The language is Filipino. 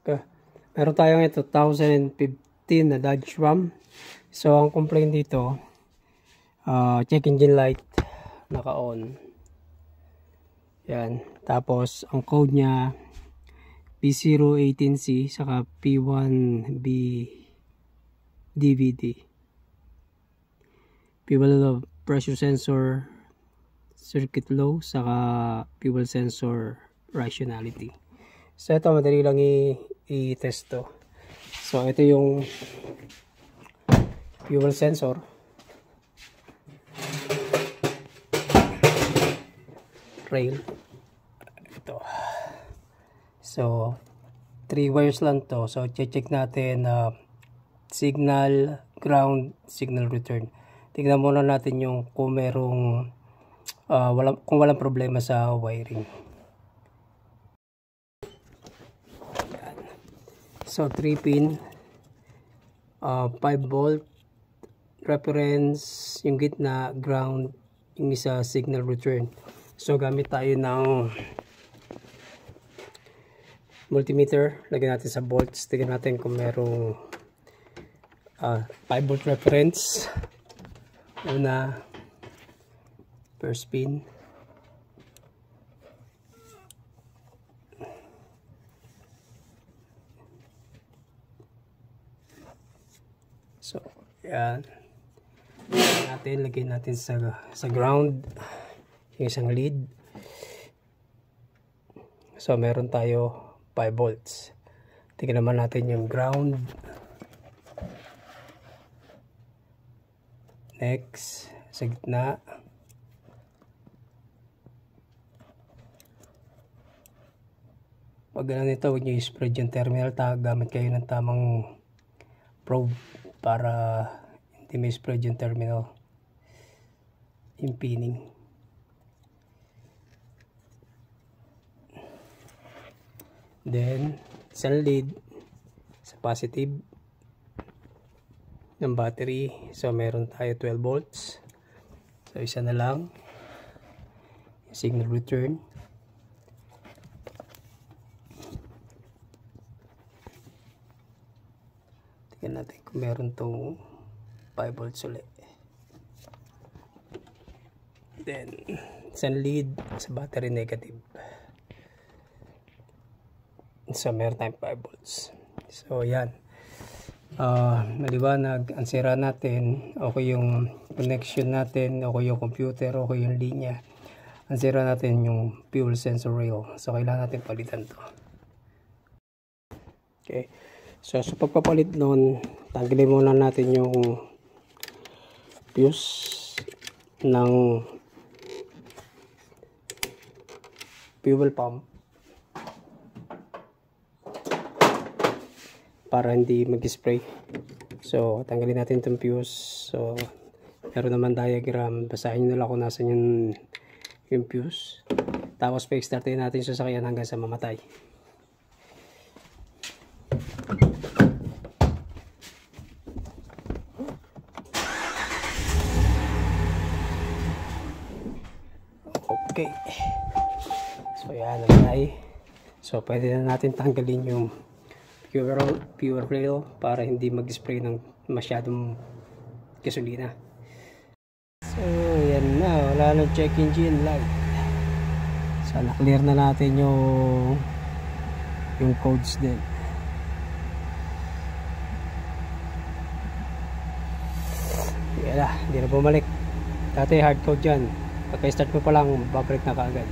Okay. Meron tayong 2015 na Dodge Ram. So, ang complaint dito, check engine light naka-on. Yan. Tapos, ang code niya P018C saka P1B DVD. Fuel pressure sensor circuit low saka fuel sensor rationality. So ito madali lang i-test to. So ito yung fuel sensor. Rail. Ito. So 3 wires lang to. So check natin signal, ground, signal return. Tingnan muna natin yung kung merong kung walang problema sa wiring. So 3 pin, 5 volt reference, yung gitna ground, yung isa signal return. So gamit tayo ng multimeter, lagyan natin sa volts, tingnan natin kung merong 5 volt reference. Una, first pin, so yan natin, lagyan natin sa ground yung isang lead. So meron tayo 5 volts. Tingnan naman natin yung ground. Next, sa gitna. Pag gano'n ito, huwag nyo i-spread yung terminal. Gamit kayo ng tamang probe para hindi may spread yung terminal. Yung pinning. Then, isang lead sa positive ng battery. So meron tayo 12 volts. So isa na lang yung signal return. Tingnan natin kung meron tong 5 volts ulit. Then isang lead sa battery negative. So meron tayong 5 volts. So yan, maliwanag. Ang sira natin, okay yung connection natin, okay yung computer, okay yung linya. Ang sira natin yung fuel sensor rail. So kailangan natin palitan to. Okay, so sa pagpapalit nun, tanggalin muna natin yung fuse ng fuel pump para hindi mag-spray. So tanggalin natin itong fuse. So meron naman diagram, basahin nyo na lang kung nasan yung fuse. Tapos pa-startin natin yung sasakyan hanggang sa mamatay. Okay, so yan, namatay. So pwede na natin tanggalin yung fuel rail para hindi mag-spray ng masyadong gasolina. So yan na, wala nang check engine light. So na-clear na natin yung codes din. Yan na, hindi na bumalik. Dati hard code yan, pagka-start mo pa lang babalik na kaagad.